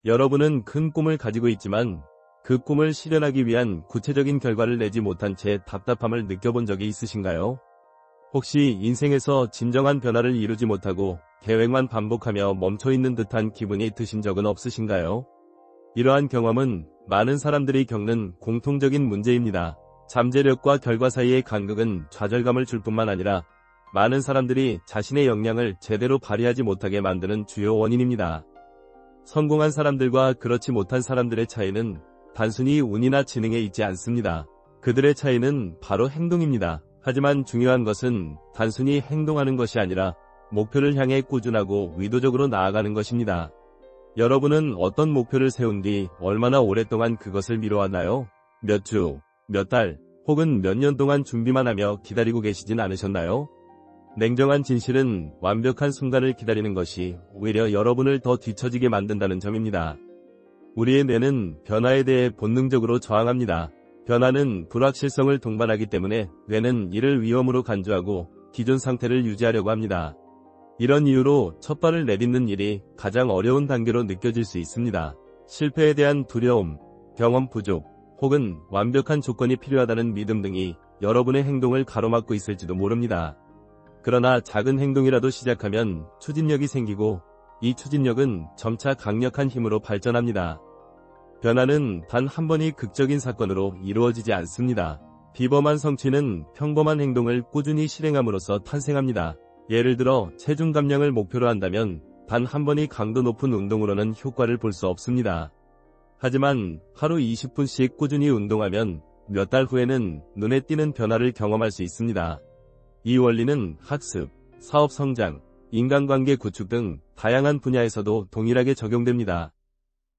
여러분은 큰 꿈을 가지고 있지만 그 꿈을 실현하기 위한 구체적인 결과를 내지 못한 채 답답함을 느껴본 적이 있으신가요? 혹시 인생에서 진정한 변화를 이루지 못하고 계획만 반복하며 멈춰있는 듯한 기분이 드신 적은 없으신가요? 이러한 경험은 많은 사람들이 겪는 공통적인 문제입니다. 잠재력과 결과 사이의 간극은 좌절감을 줄 뿐만 아니라 많은 사람들이 자신의 역량을 제대로 발휘하지 못하게 만드는 주요 원인입니다. 성공한 사람들과 그렇지 못한 사람들의 차이는 단순히 운이나 지능에 있지 않습니다. 그들의 차이는 바로 행동입니다. 하지만 중요한 것은 단순히 행동하는 것이 아니라 목표를 향해 꾸준하고 의도적으로 나아가는 것입니다. 여러분은 어떤 목표를 세운 뒤 얼마나 오랫동안 그것을 미뤄왔나요? 몇 주, 몇 달, 혹은 몇 년 동안 준비만 하며 기다리고 계시진 않으셨나요? 냉정한 진실은 완벽한 순간을 기다리는 것이 오히려 여러분을 더 뒤처지게 만든다는 점입니다. 우리의 뇌는 변화에 대해 본능적으로 저항합니다. 변화는 불확실성을 동반하기 때문에 뇌는 이를 위험으로 간주하고 기존 상태를 유지하려고 합니다. 이런 이유로 첫 발을 내딛는 일이 가장 어려운 단계로 느껴질 수 있습니다. 실패에 대한 두려움, 경험 부족, 혹은 완벽한 조건이 필요하다는 믿음 등이 여러분의 행동을 가로막고 있을지도 모릅니다. 그러나 작은 행동이라도 시작하면 추진력이 생기고 이 추진력은 점차 강력한 힘으로 발전합니다. 변화는 단 한 번의 극적인 사건으로 이루어지지 않습니다. 비범한 성취는 평범한 행동을 꾸준히 실행함으로써 탄생합니다. 예를 들어 체중 감량을 목표로 한다면 단 한 번의 강도 높은 운동으로는 효과를 볼 수 없습니다. 하지만 하루 20분씩 꾸준히 운동하면 몇 달 후에는 눈에 띄는 변화를 경험할 수 있습니다. 이 원리는 학습, 사업 성장, 인간관계 구축 등 다양한 분야에서도 동일하게 적용됩니다.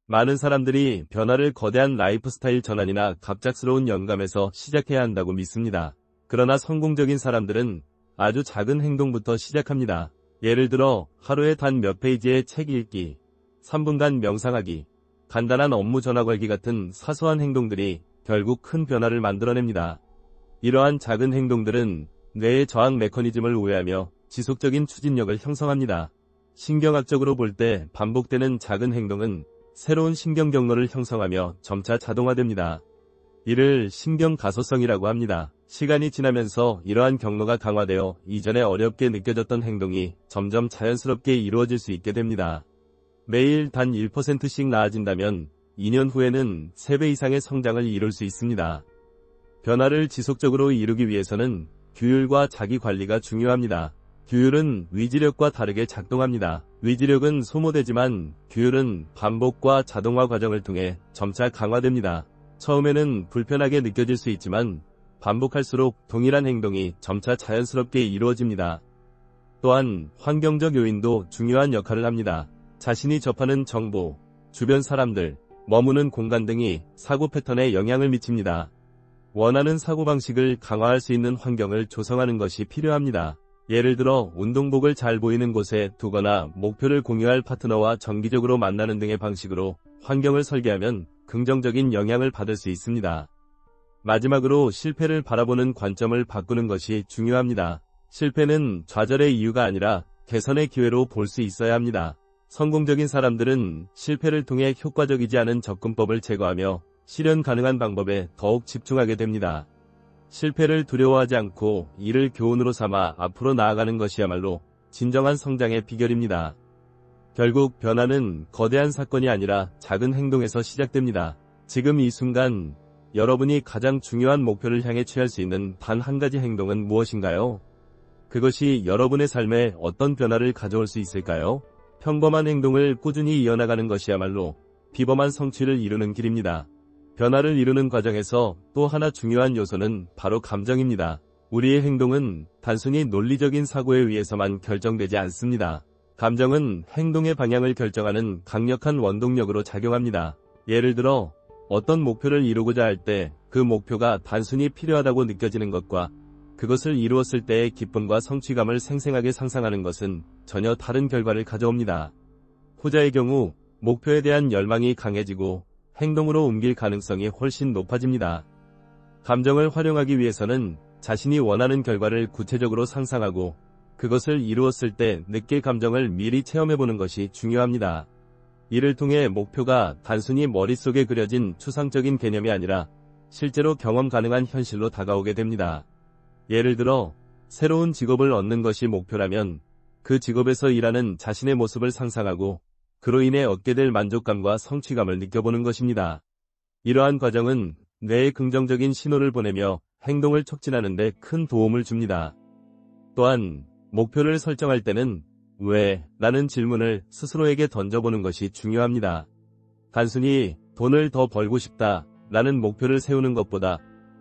많은 사람들이 변화를 거대한 라이프 스타일 전환이나 갑작스러운 영감에서 시작해야 한다고 믿습니다. 그러나 성공적인 사람들은 아주 작은 행동부터 시작합니다. 예를 들어 하루에 단 몇 페이지의 책 읽기, 3분간 명상하기, 간단한 업무 전화 걸기 같은 사소한 행동들이 결국 큰 변화를 만들어냅니다. 이러한 작은 행동들은 뇌의 저항 메커니즘을 우회하며 지속적인 추진력을 형성합니다. 신경학적으로 볼 때 반복되는 작은 행동은 새로운 신경 경로를 형성하며 점차 자동화됩니다. 이를 신경 가소성이라고 합니다. 시간이 지나면서 이러한 경로가 강화되어 이전에 어렵게 느껴졌던 행동이 점점 자연스럽게 이루어질 수 있게 됩니다. 매일 단 1%씩 나아진다면 2년 후에는 3배 이상의 성장을 이룰 수 있습니다. 변화를 지속적으로 이루기 위해서는 규율과 자기관리가 중요합니다. 규율은 위지력과 다르게 작동합니다. 위지력은 소모되지만 규율은 반복과 자동화 과정을 통해 점차 강화됩니다. 처음에는 불편하게 느껴질 수 있지만 반복할수록 동일한 행동이 점차 자연스럽게 이루어집니다. 또한 환경적 요인도 중요한 역할을 합니다. 자신이 접하는 정보, 주변 사람들, 머무는 공간 등이 사고 패턴에 영향을 미칩니다. 원하는 사고방식을 강화할 수 있는 환경을 조성하는 것이 필요합니다. 예를 들어 운동복을 잘 보이는 곳에 두거나 목표를 공유할 파트너와 정기적으로 만나는 등의 방식으로 환경을 설계하면 긍정적인 영향을 받을 수 있습니다. 마지막으로 실패를 바라보는 관점을 바꾸는 것이 중요합니다. 실패는 좌절의 이유가 아니라 개선의 기회로 볼 수 있어야 합니다. 성공적인 사람들은 실패를 통해 효과적이지 않은 접근법을 제거하며 실현 가능한 방법에 더욱 집중하게 됩니다. 실패를 두려워하지 않고 이를 교훈으로 삼아 앞으로 나아가는 것이야말로 진정한 성장의 비결입니다. 결국 변화는 거대한 사건이 아니라 작은 행동에서 시작됩니다. 지금 이 순간 여러분이 가장 중요한 목표를 향해 취할 수 있는 단 한 가지 행동은 무엇인가요? 그것이 여러분의 삶에 어떤 변화를 가져올 수 있을까요? 평범한 행동을 꾸준히 이어나가는 것이야말로 비범한 성취를 이루는 길입니다. 변화를 이루는 과정에서 또 하나 중요한 요소는 바로 감정입니다. 우리의 행동은 단순히 논리적인 사고에 의해서만 결정되지 않습니다. 감정은 행동의 방향을 결정하는 강력한 원동력으로 작용합니다. 예를 들어 어떤 목표를 이루고자 할 때 그 목표가 단순히 필요하다고 느껴지는 것과 그것을 이루었을 때의 기쁨과 성취감을 생생하게 상상하는 것은 전혀 다른 결과를 가져옵니다. 후자의 경우 목표에 대한 열망이 강해지고 행동으로 옮길 가능성이 훨씬 높아집니다. 감정을 활용하기 위해서는 자신이 원하는 결과를 구체적으로 상상하고 그것을 이루었을 때 느낄 감정을 미리 체험해보는 것이 중요합니다. 이를 통해 목표가 단순히 머릿속에 그려진 추상적인 개념이 아니라 실제로 경험 가능한 현실로 다가오게 됩니다. 예를 들어 새로운 직업을 얻는 것이 목표라면 그 직업에서 일하는 자신의 모습을 상상하고 그로 인해 얻게 될 만족감과 성취감을 느껴보는 것입니다. 이러한 과정은 뇌에 긍정적인 신호를 보내며 행동을 촉진하는 데 큰 도움을 줍니다. 또한 목표를 설정할 때는 왜? 라는 질문을 스스로에게 던져보는 것이 중요합니다. 단순히 돈을 더 벌고 싶다 라는 목표를 세우는 것보다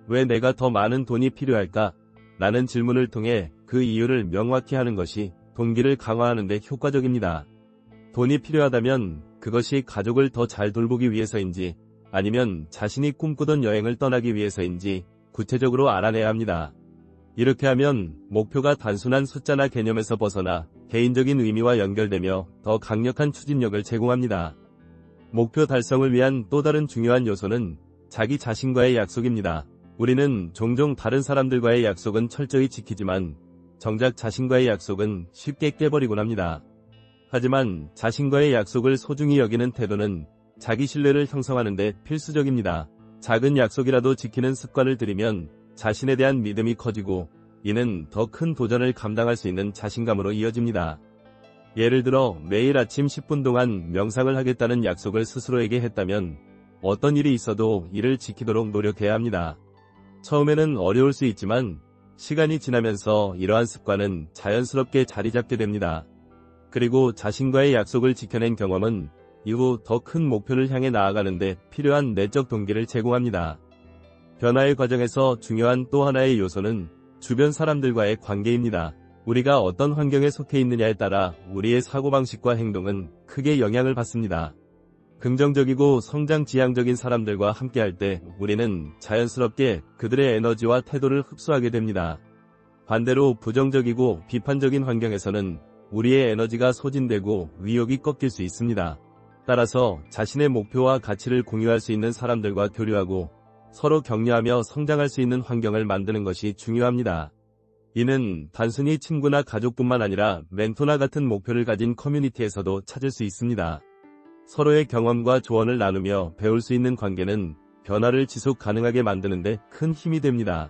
왜 내가 더 많은 돈이 필요할까? 라는 질문을 통해 그 이유를 명확히 하는 것이 동기를 강화하는 데 효과적입니다. 돈이 필요하다면 그것이 가족을 더 잘 돌보기 위해서인지 아니면 자신이 꿈꾸던 여행을 떠나기 위해서인지 구체적으로 알아내야 합니다. 이렇게 하면 목표가 단순한 숫자나 개념에서 벗어나 개인적인 의미와 연결되며 더 강력한 추진력을 제공합니다. 목표 달성을 위한 또 다른 중요한 요소는 자기 자신과의 약속입니다. 우리는 종종 다른 사람들과의 약속은 철저히 지키지만 정작 자신과의 약속은 쉽게 깨버리곤 합니다. 하지만 자신과의 약속을 소중히 여기는 태도는 자기 신뢰를 형성하는 데 필수적입니다. 작은 약속이라도 지키는 습관을 들이면 자신에 대한 믿음이 커지고 이는 더 큰 도전을 감당할 수 있는 자신감으로 이어집니다. 예를 들어 매일 아침 10분 동안 명상을 하겠다는 약속을 스스로에게 했다면 어떤 일이 있어도 이를 지키도록 노력해야 합니다. 처음에는 어려울 수 있지만 시간이 지나면서 이러한 습관은 자연스럽게 자리 잡게 됩니다. 그리고 자신과의 약속을 지켜낸 경험은 이후 더 큰 목표를 향해 나아가는데 필요한 내적 동기를 제공합니다. 변화의 과정에서 중요한 또 하나의 요소는 주변 사람들과의 관계입니다. 우리가 어떤 환경에 속해 있느냐에 따라 우리의 사고방식과 행동은 크게 영향을 받습니다. 긍정적이고 성장 지향적인 사람들과 함께할 때 우리는 자연스럽게 그들의 에너지와 태도를 흡수하게 됩니다. 반대로 부정적이고 비판적인 환경에서는 우리의 에너지가 소진되고 의욕이 꺾일 수 있습니다. 따라서 자신의 목표와 가치를 공유할 수 있는 사람들과 교류하고 서로 격려하며 성장할 수 있는 환경을 만드는 것이 중요합니다. 이는 단순히 친구나 가족뿐만 아니라 멘토나 같은 목표를 가진 커뮤니티에서도 찾을 수 있습니다. 서로의 경험과 조언을 나누며 배울 수 있는 관계는 변화를 지속 가능하게 만드는 데 큰 힘이 됩니다.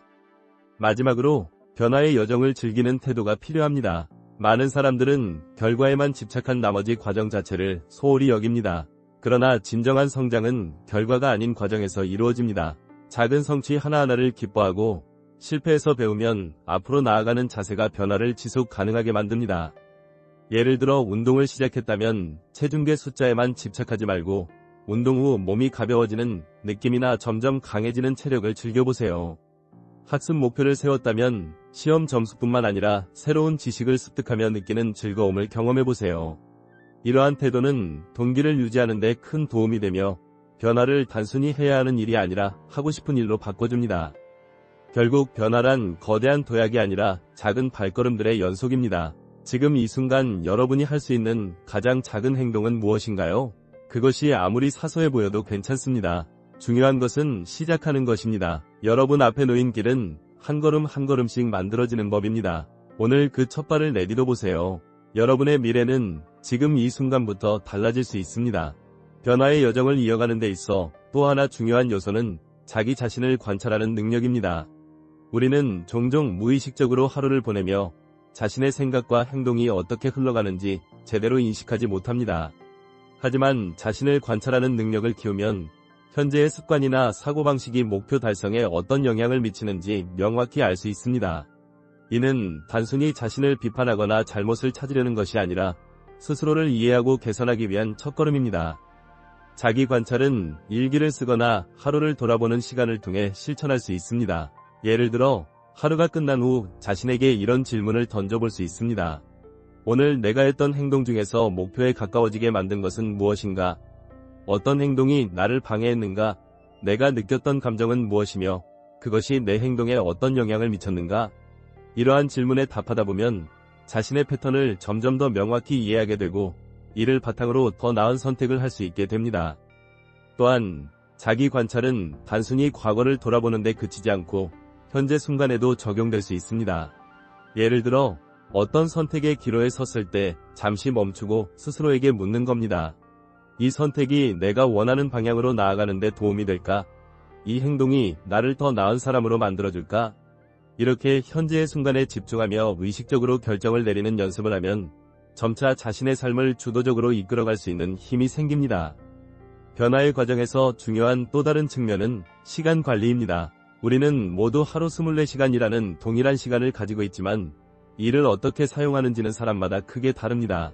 마지막으로 변화의 여정을 즐기는 태도가 필요합니다. 많은 사람들은 결과에만 집착한 나머지 과정 자체를 소홀히 여깁니다. 그러나 진정한 성장은 결과가 아닌 과정에서 이루어집니다. 작은 성취 하나하나를 기뻐하고 실패에서 배우면 앞으로 나아가는 자세가 변화를 지속 가능하게 만듭니다. 예를 들어 운동을 시작했다면 체중계 숫자에만 집착하지 말고 운동 후 몸이 가벼워지는 느낌이나 점점 강해지는 체력을 즐겨보세요. 학습 목표를 세웠다면 시험 점수뿐만 아니라 새로운 지식을 습득하며 느끼는 즐거움을 경험해보세요. 이러한 태도는 동기를 유지하는 데 큰 도움이 되며 변화를 단순히 해야 하는 일이 아니라 하고 싶은 일로 바꿔줍니다. 결국 변화란 거대한 도약이 아니라 작은 발걸음들의 연속입니다. 지금 이 순간 여러분이 할 수 있는 가장 작은 행동은 무엇인가요? 그것이 아무리 사소해 보여도 괜찮습니다. 중요한 것은 시작하는 것입니다. 여러분 앞에 놓인 길은 한 걸음 한 걸음씩 만들어지는 법입니다. 오늘 그 첫 발을 내디뎌 보세요. 여러분의 미래는 지금 이 순간부터 달라질 수 있습니다. 변화의 여정을 이어가는 데 있어 또 하나 중요한 요소는 자기 자신을 관찰하는 능력입니다. 우리는 종종 무의식적으로 하루를 보내며 자신의 생각과 행동이 어떻게 흘러가는지 제대로 인식하지 못합니다. 하지만 자신을 관찰하는 능력을 키우면 현재의 습관이나 사고방식이 목표 달성에 어떤 영향을 미치는지 명확히 알 수 있습니다. 이는 단순히 자신을 비판하거나 잘못을 찾으려는 것이 아니라 스스로를 이해하고 개선하기 위한 첫걸음입니다. 자기 관찰은 일기를 쓰거나 하루를 돌아보는 시간을 통해 실천할 수 있습니다. 예를 들어 하루가 끝난 후 자신에게 이런 질문을 던져볼 수 있습니다. 오늘 내가 했던 행동 중에서 목표에 가까워지게 만든 것은 무엇인가? 어떤 행동이 나를 방해했는가? 내가 느꼈던 감정은 무엇이며 그것이 내 행동에 어떤 영향을 미쳤는가? 이러한 질문에 답하다 보면 자신의 패턴을 점점 더 명확히 이해하게 되고 이를 바탕으로 더 나은 선택을 할 수 있게 됩니다. 또한 자기 관찰은 단순히 과거를 돌아보는 데 그치지 않고 현재 순간에도 적용될 수 있습니다. 예를 들어 어떤 선택의 기로에 섰을 때 잠시 멈추고 스스로에게 묻는 겁니다. 이 선택이 내가 원하는 방향으로 나아가는 데 도움이 될까? 이 행동이 나를 더 나은 사람으로 만들어줄까? 이렇게 현재의 순간에 집중하며 의식적으로 결정을 내리는 연습을 하면 점차 자신의 삶을 주도적으로 이끌어갈 수 있는 힘이 생깁니다. 변화의 과정에서 중요한 또 다른 측면은 시간 관리입니다. 우리는 모두 하루 24시간이라는 동일한 시간을 가지고 있지만 이를 어떻게 사용하는지는 사람마다 크게 다릅니다.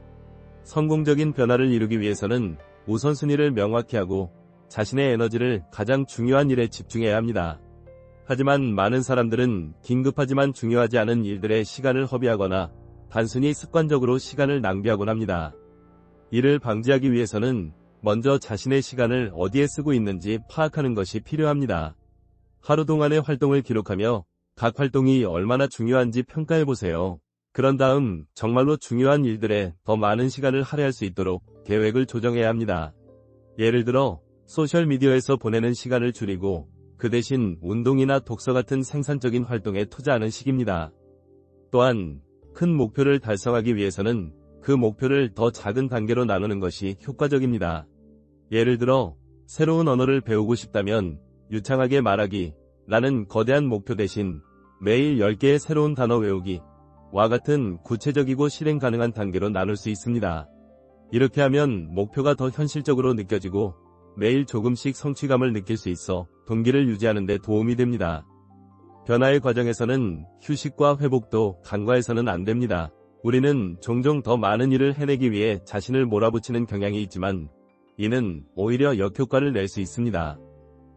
성공적인 변화를 이루기 위해서는 우선순위를 명확히 하고 자신의 에너지를 가장 중요한 일에 집중해야 합니다. 하지만 많은 사람들은 긴급하지만 중요하지 않은 일들에 시간을 허비하거나 단순히 습관적으로 시간을 낭비하곤 합니다. 이를 방지하기 위해서는 먼저 자신의 시간을 어디에 쓰고 있는지 파악하는 것이 필요합니다. 하루 동안의 활동을 기록하며 각 활동이 얼마나 중요한지 평가해보세요. 그런 다음 정말로 중요한 일들에 더 많은 시간을 할애할 수 있도록 계획을 조정해야 합니다. 예를 들어 소셜미디어에서 보내는 시간을 줄이고 그 대신 운동이나 독서 같은 생산적인 활동에 투자하는 식입니다. 또한 큰 목표를 달성하기 위해서는 그 목표를 더 작은 단계로 나누는 것이 효과적입니다. 예를 들어 새로운 언어를 배우고 싶다면 유창하게 말하기 라는 거대한 목표 대신 매일 10개의 새로운 단어 외우기 와 같은 구체적이고 실행 가능한 단계로 나눌 수 있습니다. 이렇게 하면 목표가 더 현실적으로 느껴지고 매일 조금씩 성취감을 느낄 수 있어 동기를 유지하는 데 도움이 됩니다. 변화의 과정에서는 휴식과 회복도 간과해서는 안 됩니다. 우리는 종종 더 많은 일을 해내기 위해 자신을 몰아붙이는 경향이 있지만 이는 오히려 역효과를 낼 수 있습니다.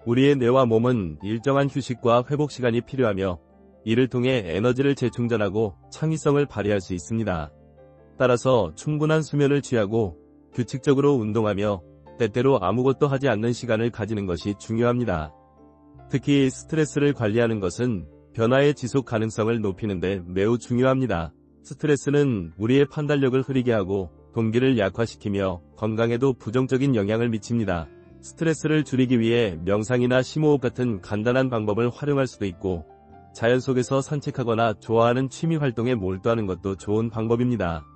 우리의 뇌와 몸은 일정한 휴식과 회복 시간이 필요하며 이를 통해 에너지를 재충전하고 창의성을 발휘할 수 있습니다. 따라서 충분한 수면을 취하고 규칙적으로 운동하며 때때로 아무것도 하지 않는 시간을 가지는 것이 중요합니다. 특히 스트레스를 관리하는 것은 변화의 지속 가능성을 높이는 데 매우 중요합니다. 스트레스는 우리의 판단력을 흐리게 하고 동기를 약화시키며 건강에도 부정적인 영향을 미칩니다. 스트레스를 줄이기 위해 명상이나 심호흡 같은 간단한 방법을 활용할 수도 있고 자연 속에서 산책하거나 좋아하는 취미 활동에 몰두하는 것도 좋은 방법입니다.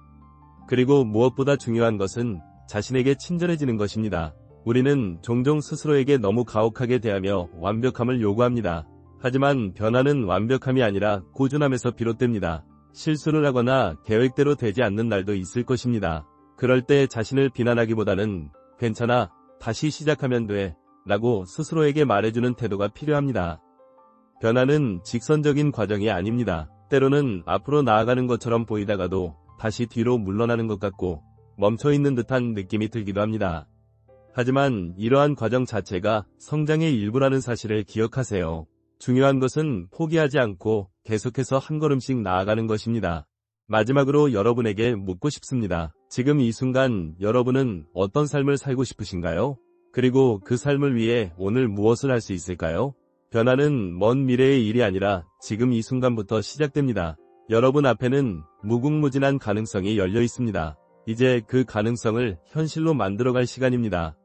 그리고 무엇보다 중요한 것은 자신에게 친절해지는 것입니다. 우리는 종종 스스로에게 너무 가혹하게 대하며 완벽함을 요구합니다. 하지만 변화는 완벽함이 아니라 꾸준함에서 비롯됩니다. 실수를 하거나 계획대로 되지 않는 날도 있을 것입니다. 그럴 때 자신을 비난하기보다는 괜찮아, 다시 시작하면 돼 라고 스스로에게 말해주는 태도가 필요합니다. 변화는 직선적인 과정이 아닙니다. 때로는 앞으로 나아가는 것처럼 보이다가도 다시 뒤로 물러나는 것 같고 멈춰있는 듯한 느낌이 들기도 합니다. 하지만 이러한 과정 자체가 성장의 일부라는 사실을 기억하세요. 중요한 것은 포기하지 않고 계속해서 한 걸음씩 나아가는 것입니다. 마지막으로 여러분에게 묻고 싶습니다. 지금 이 순간 여러분은 어떤 삶을 살고 싶으신가요? 그리고 그 삶을 위해 오늘 무엇을 할 수 있을까요? 변화는 먼 미래의 일이 아니라 지금 이 순간부터 시작됩니다. 여러분 앞에는 무궁무진한 가능성이 열려 있습니다. 이제 그 가능성을 현실로 만들어갈 시간입니다.